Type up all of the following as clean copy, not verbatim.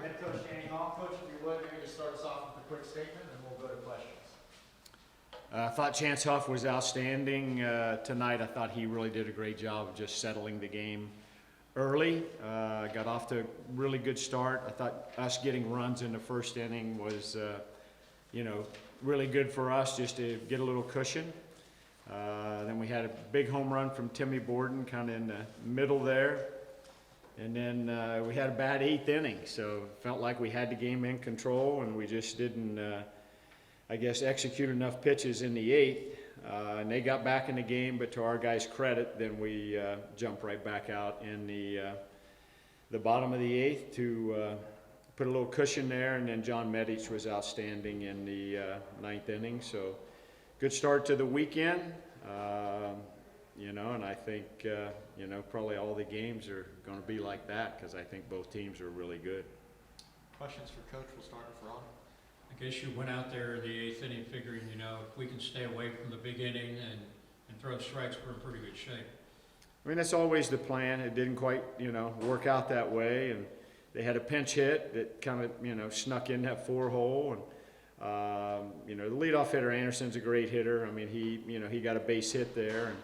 head coach Danny Huff. Coach, if you would, maybe just start us off with a quick statement, and we'll go to questions. I thought Chance Huff was outstanding tonight. I thought he really did a great job of just settling the game early. Got off to a really good start. I thought us getting runs in the first inning was, really good for us just to get a little cushion. Then we had a big home run from Timmy Borden kind of in the middle there. And then we had a bad eighth inning, so felt like we had the game in control, and we just didn't, execute enough pitches in the eighth. And they got back in the game, but to our guys' credit, then we jumped right back out in the bottom of the eighth to put a little cushion there. And then John Medich was outstanding in the ninth inning. So good start to the weekend. And I think, probably all the games are going to be like that because I think both teams are really good. Questions for Coach? We'll start with Ron. I guess you went out there the eighth inning figuring, if we can stay away from the big inning and throw strikes, we're in pretty good shape. I mean, that's always the plan. It didn't quite, work out that way. And they had a pinch hit that kind of, snuck in that four hole. And, the leadoff hitter, Anderson's a great hitter. I mean, he got a base hit there. And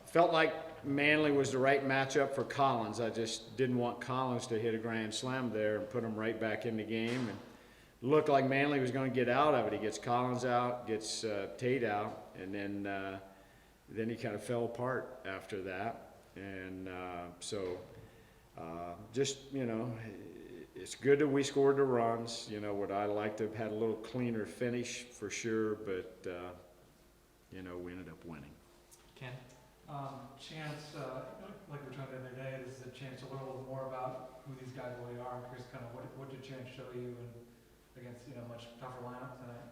felt like Manley was the right matchup for Collins. I just didn't want Collins to hit a grand slam there and put him right back in the game. And looked like Manley was going to get out of it. He gets Collins out, gets Tate out, and then he kind of fell apart after that. And it's good that we scored the runs. Would I like to have had a little cleaner finish for sure, but we ended up winning. Ken? Chance, like we were talking the other day, this is a chance to learn a little more about who these guys really are. I'm curious kind of what did Chance show you and against, much tougher lineup tonight?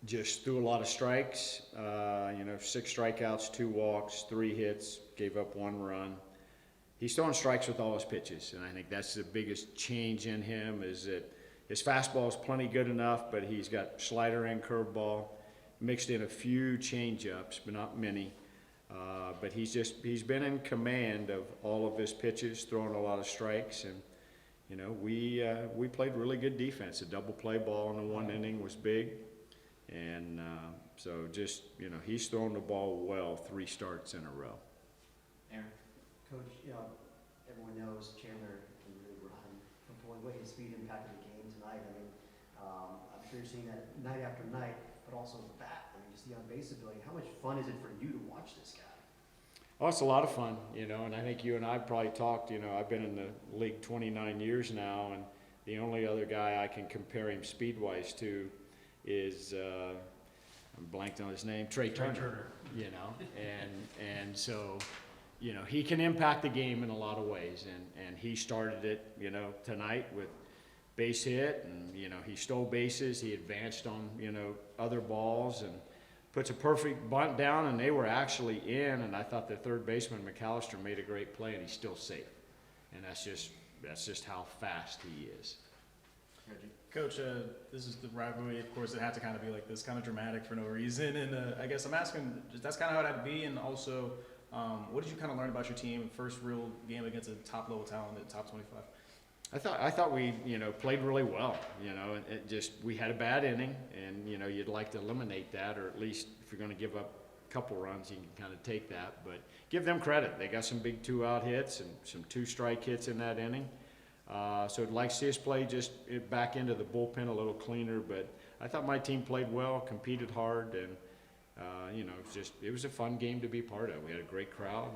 Just threw a lot of strikes, 6 strikeouts, 2 walks, 3 hits, gave up 1 run. He's throwing strikes with all his pitches, and I think that's the biggest change in him is that his fastball is plenty good enough, but he's got slider and curveball, mixed in a few change-ups, but not many. But he's been in command of all of his pitches, throwing a lot of strikes, and we played really good defense. A double play ball in the 1 inning was big, and he's throwing the ball well 3 starts in a row. Aaron? Coach, everyone knows Chandler can really run, but boy, what his speed impacted the game tonight. I mean, I'm sure you're seeing that night after night, but also the bat. I mean, just the on-base ability. How much fun is it for you to watch this guy? Oh, it's a lot of fun, and I think you and I probably talked, I've been in the league 29 years now, and the only other guy I can compare him speed-wise to is, I'm blanked on his name, Trey Turner. And so, he can impact the game in a lot of ways, and he started it, tonight with base hit, and, he stole bases, he advanced on, other balls, and puts a perfect bunt down, and they were actually in, and I thought the third baseman, McAllister, made a great play, and he's still safe. And that's just how fast he is. Coach, this is the rivalry. Of course, it had to kind of be like this, kind of dramatic for no reason. And I guess I'm asking, that's kind of how it had to be. And also, what did you kind of learn about your team? First real game against a top-level talent at top 25. I thought we, played really well. We had a bad inning, and, you'd like to eliminate that, or at least if you're going to give up a couple runs, you can kind of take that. But give them credit. They got some big 2-out hits and some 2-strike hits in that inning. So I'd like to see us play just back into the bullpen a little cleaner. But I thought my team played well, competed hard, and, it was a fun game to be part of. We had a great crowd,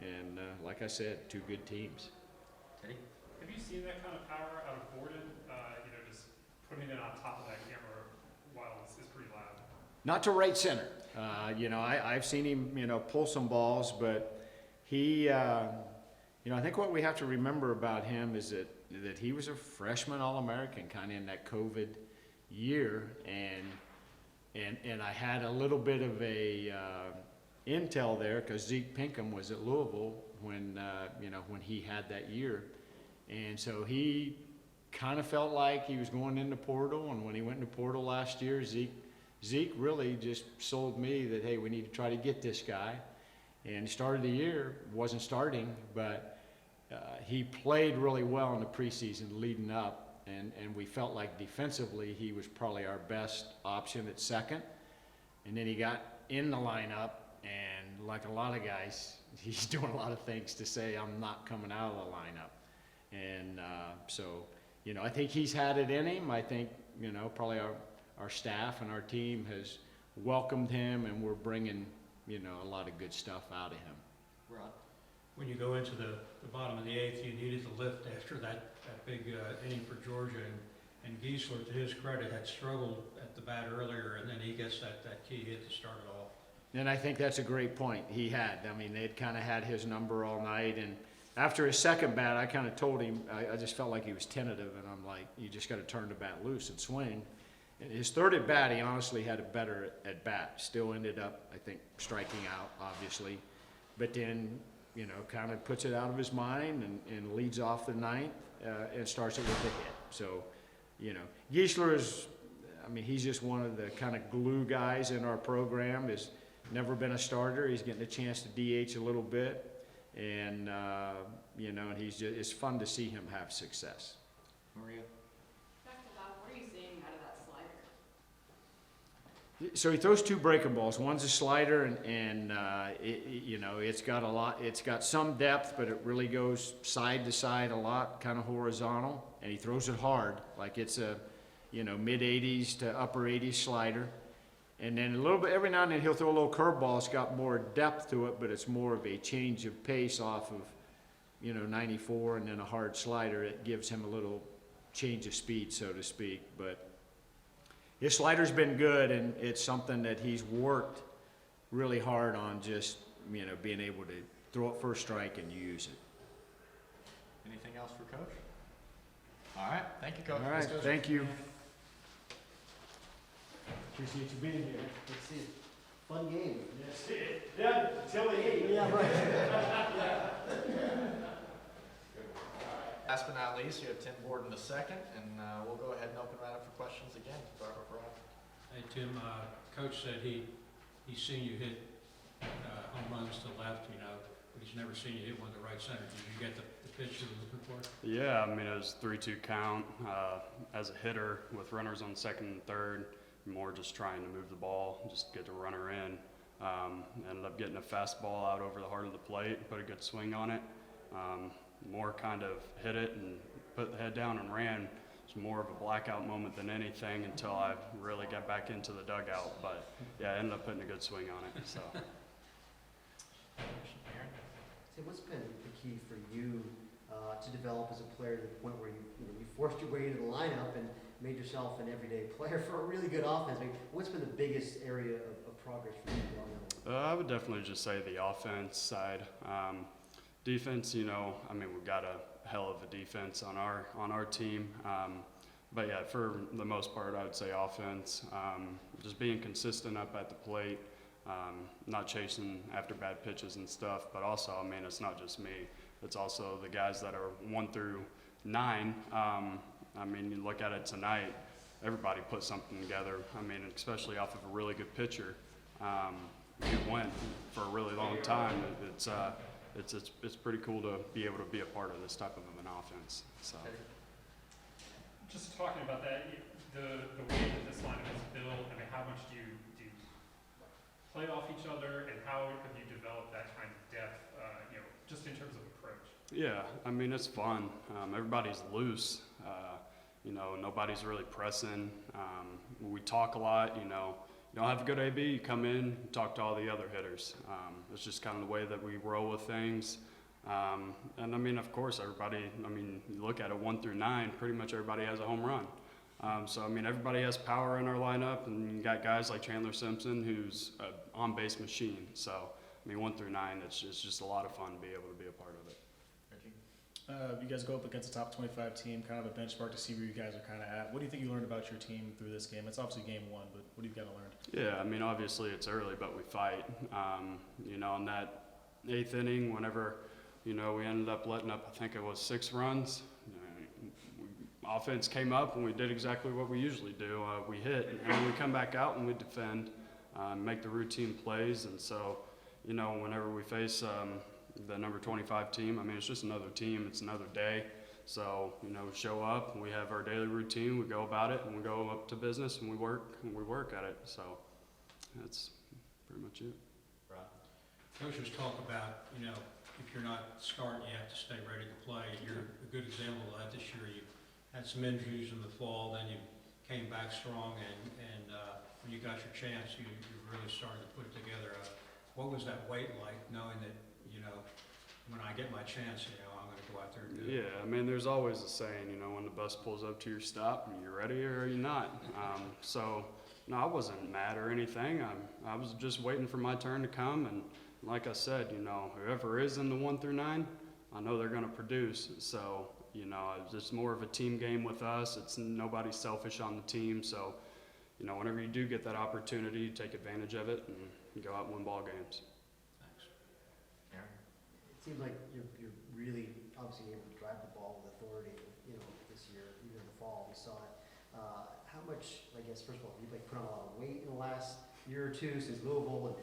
and like I said, 2 good teams. Teddy? Have you seen that kind of power out of Borden? Just putting it on top of that camera while it's pretty loud. Not to right center. I've seen him, pull some balls, but he, I think what we have to remember about him is that he was a freshman All-American kind of in that COVID year, and I had a little bit of a intel there because Zeke Pinkham was at Louisville when he had that year. And so he kind of felt like he was going into portal, and when he went into portal last year, Zeke really just sold me that, hey, we need to try to get this guy. And he started the year, wasn't starting, but he played really well in the preseason leading up, and we felt like defensively he was probably our best option at second. And then he got in the lineup, and like a lot of guys, he's doing a lot of things to say, I'm not coming out of the lineup. And so, you know, I think he's had it in him. I think, you know, probably our staff and our team has welcomed him, and we're bringing, you know, a lot of good stuff out of him. Rod? When you go into the bottom of the eighth, you needed to lift after that big inning for Georgia, and Giesler, to his credit, had struggled at the bat earlier, and then he gets that key hit to start it off. And I think that's a great point. He had. I mean, they'd kind of had his number all night, and after his second bat, I kind of told him, I just felt like he was tentative, and I'm like, you just got to turn the bat loose and swing. And his third at bat, he honestly had a better at bat. Still ended up, I think, striking out, obviously. But then, you know, kind of puts it out of his mind and leads off the ninth and starts it with a hit. So, you know, Giesler is, I mean, he's just one of the kind of glue guys in our program. Has never been a starter. He's getting a chance to DH a little bit. And, you know, and it's fun to see him have success. Maria? Back to Huff, what are you seeing out of that slider? So he throws two breaking balls. One's a slider, and you know, it's got some depth, but it really goes side to side a lot, kind of horizontal, and he throws it hard, like it's a, you know, mid-80s to upper 80s slider. And then a little bit, every now and then he'll throw a little curveball. It's got more depth to it, but it's more of a change of pace off of, you know, 94, and then a hard slider. It gives him a little change of speed, so to speak. But his slider's been good, and it's something that he's worked really hard on, just, you know, being able to throw it first strike and use it. Anything else for Coach? All right, thank you, Coach. All right, Let's go. thank you. Appreciate you being here. Let's see it. Fun game. Yes, yeah, until the 8th. Yeah, right. Last but not least, you have Tim Borden the second, and we'll go ahead and open right up for questions again. Start with Rob. Hey, Tim, Coach said he's seen you hit home runs to left, you know, but he's never seen you hit one to right center. Did you get the pitch you were looking for? Yeah, I mean, it was 3-2 count. As a hitter with runners on second and third, more just trying to move the ball, just get the runner in. Ended up getting a fastball out over the heart of the plate, put a good swing on it. More kind of hit it and put the head down and ran. It's more of a blackout moment than anything until I really got back into the dugout. But yeah, I ended up putting a good swing on it. So. So what's been the key for you to develop as a player to the point where you forced your way into the lineup and made yourself an everyday player for a really good offense? I mean, what's been the biggest area of progress for you on that? I would definitely just say the offense side. Defense, you know, I mean, we've got a hell of a defense on our team. But yeah, for the most part, I would say offense. Just being consistent up at the plate, not chasing after bad pitches and stuff. But also, I mean, it's not just me. It's also the guys that are 1 through 9. I mean, you look at it tonight, everybody put something together. I mean, especially off of a really good pitcher. You went for a really long time. It's pretty cool to be able to be a part of this type of an offense. So. Just talking about that, the way that this lineup is built, I mean, how much do you play off each other, and how have you developed that kind of depth, you know, just in terms of approach? Yeah, I mean, it's fun. Everybody's loose. You know, nobody's really pressing. We talk a lot, you know. You don't have a good AB, you come in, talk to all the other hitters. It's just kind of the way that we roll with things. And I mean, of course, everybody, I mean, you look at it 1 through 9, pretty much everybody has a home run. So, I mean, everybody has power in our lineup, and you got guys like Chandler Simpson, who's an on-base machine. So, I mean, 1 through 9, it's just a lot of fun to be able to be a part of it. You guys go up against a top 25 team, kind of a benchmark to see where you guys are kind of at. What do you think you learned about your team through this game? It's obviously game 1, but what have you got to learn? Yeah, I mean, obviously it's early, but we fight. You know, in that 8th inning, whenever, you know, we ended up letting up, I think it was 6 runs. Offense came up, and we did exactly what we usually do. We hit, and we come back out and we defend, make the routine plays. And so, you know, whenever we face the number 25 team, I mean, it's just another team. It's another day. So, you know, show up, we have our daily routine, we go about it, and we go up to business, and we work at it. So that's pretty much it. Coaches talk about, you know, if you're not starting, you have to stay ready to play. You're a good example of that this year. You had some injuries in the fall, then you came back strong, and when you got your chance, you really started to put it together. What was that weight like, knowing that, you know, when I get my chance, you know, I'm going to go out there and do it? Yeah, I mean, there's always a saying, you know, when the bus pulls up to your stop, are you ready or are you not? So, no, I wasn't mad or anything. I was just waiting for my turn to come, and like I said, you know, whoever is in the 1 through 9, I know they're going to produce. So, you know, it's just more of a team game with us. It's nobody's selfish on the team. So, you know, whenever you do get that opportunity, you take advantage of it and go out and win ball games. Thanks. Aaron? It seems like you're really obviously able to drive the ball with authority, you know, this year, even in the fall, we saw it. How much, I guess, first of all, you've like put on a lot of weight in the last year or two since Louisville, and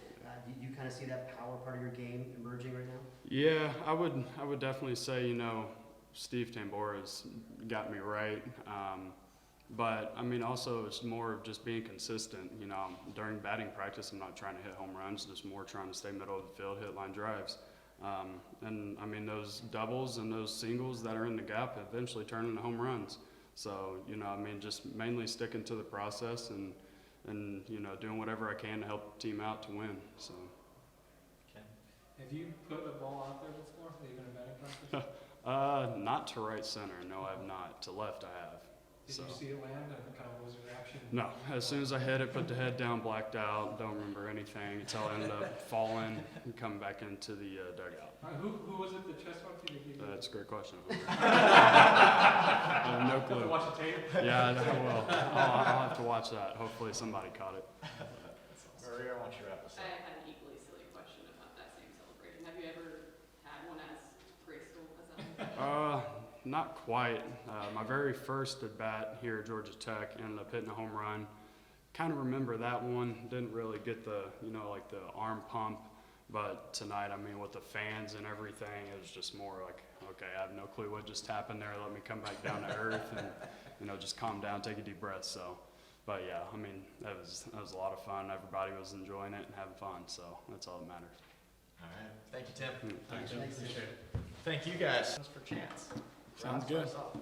do you kind of see that power part of your game emerging right now? Yeah, I would definitely say, you know, Steve Tambora's got me right. But I mean, also it's more of just being consistent. You know, during batting practice, I'm not trying to hit home runs, just more trying to stay middle of the field, hit line drives. And I mean, those doubles and those singles that are in the gap eventually turn into home runs. So, you know, I mean, just mainly sticking to the process and you know, doing whatever I can to help the team out to win. So. Have you put a ball out there before, even in batting practice? Not to right center. No, I have not. To left, I have. Did So. you see it land, and kind of what was your reaction? No. As soon as I hit it, put the head down, blacked out. Don't remember anything until I ended up falling and coming back into the dugout. Who was it that chest bumped you? That's a great question. I have no Have to clue. watch the tape? Yeah, I will. I'll have to watch that. Hopefully somebody caught it. Maria, why don't you wrap us I up? had an equally silly question about that same celebration. Have you ever had one as graceful as that? Not quite. My very first at bat here at Georgia Tech ended up hitting a home run. Kind of remember that one. Didn't really get the, you know, like the arm pump. But tonight, I mean, with the fans and everything, it was just more like, okay, I have no clue what just happened there. Let me come back down to earth and, you know, just calm down, take a deep breath. So, but yeah, I mean, that was a lot of fun. Everybody was enjoying it and having fun. So that's all that matters. All right. Thank you, Tim. Thanks. Thanks. Appreciate it. Thank you guys. Thanks for Chance. Sounds Rob, good. start us off.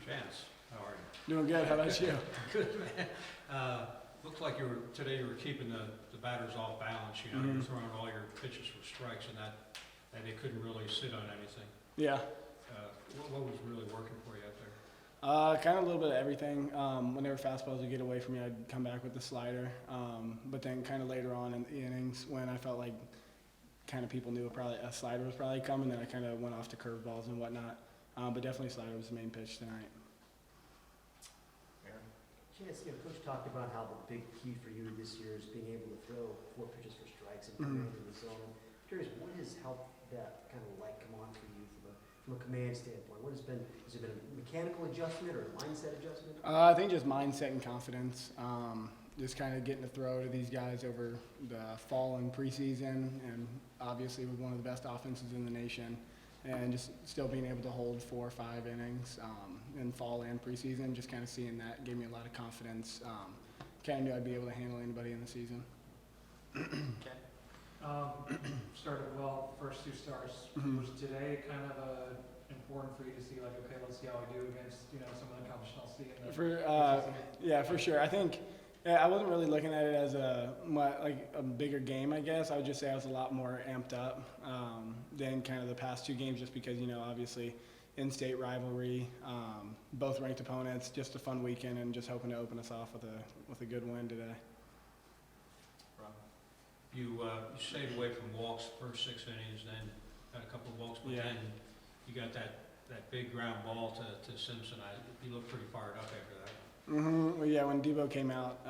Chance, how are you? Doing good. How about you? Good, man. Looks like today you were keeping the batters off balance, you know, you're throwing all your pitches for strikes, and that they couldn't really sit on anything. Yeah. What was really working for you out there? Kind of a little bit of everything. Whenever fastballs would get away from me, I'd come back with the slider. But then kind of later on in the innings, when I felt like kind of people knew a slider was probably coming, then I kind of went off to curveballs and whatnot. But definitely slider was the main pitch tonight. Aaron? Chance, you know, Coach talked about how the big key for you this year is being able to throw 4 pitches for strikes and command in the zone. I'm curious, what has helped that kind of light come on for you from a command standpoint? Has it been a mechanical adjustment or a mindset adjustment? I think just mindset and confidence. Just kind of getting to throw to these guys over the fall and preseason, and obviously with one of the best offenses in the nation. And just still being able to hold 4 or 5 innings in fall and preseason, just kind of seeing that gave me a lot of confidence. Kind of knew I'd be able to handle anybody in the season. Started well, first 2 starts. Mhm. Was today kind of important for you to see, like, okay, let's see how we do against, you know, some of the competition I'll see in the preseason? Yeah, for sure. I think I wasn't really looking at it as a bigger game, I guess. I would just say I was a lot more amped up than kind of the past 2 games, just because, you know, obviously in-state rivalry, both ranked opponents, just a fun weekend, and just hoping to open us off with a good win today. Rob? You stayed away from walks the first 6 innings, then had a couple of walks, but Yeah. then you got that big ground ball to Simpson. You looked pretty fired up after that. Well, yeah, when Debo came out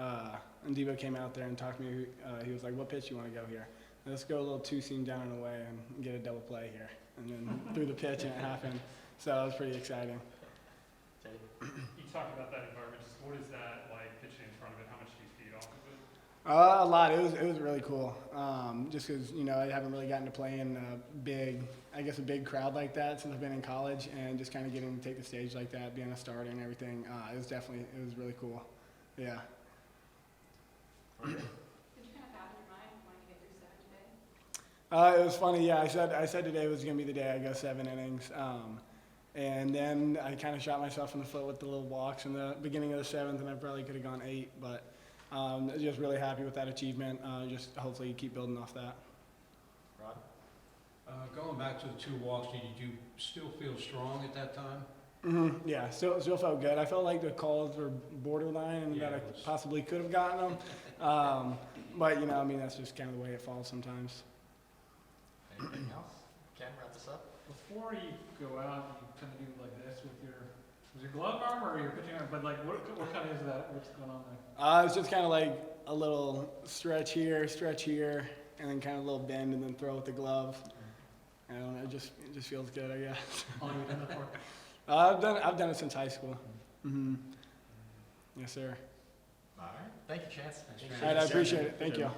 there and talked to me, he was like, "What pitch you want to go here? Let's go a little 2-seam down and away and get a double play here." And then threw the pitch and it happened. So it was pretty exciting. You talked about that environment, just what is that like pitching in front of it? How much do you feed off of it? A lot. It was really cool. Just because I haven't really gotten to play in a big crowd like that since I've been in college, and just kind of getting to take the stage like that, being a starter and everything. It was really cool. Yeah. Did you kind of have in your mind wanting to get through 7 today? It was funny. Yeah, I said today was gonna be the day I go 7 innings. And then I kind of shot myself in the foot with the little walks in the beginning of the 7th, and I probably could have gone 8, but. Just really happy with that achievement. Just hopefully keep building off that. Rod? Going back to the 2 walks, did you still feel strong at that time? Mm-hmm. Yeah, still felt good. I felt like the calls were borderline and Yeah, that I it was- possibly could have gotten them. But that's just kind of the way it falls sometimes. Anything else? Ken, wrap this up. Before you go out, you kind of do like this with your glove arm or your pitching arm? But like, what kind of is that? What's going on there? It's just kind of like a little stretch here, and then kind of a little bend, and then throw with the glove. I don't know. It just feels good, I guess. How long have you done that for? I've done it since high school. Mm-hmm. Yes, sir. All right. Thank you, Chance. All right, I appreciate it. Thank you.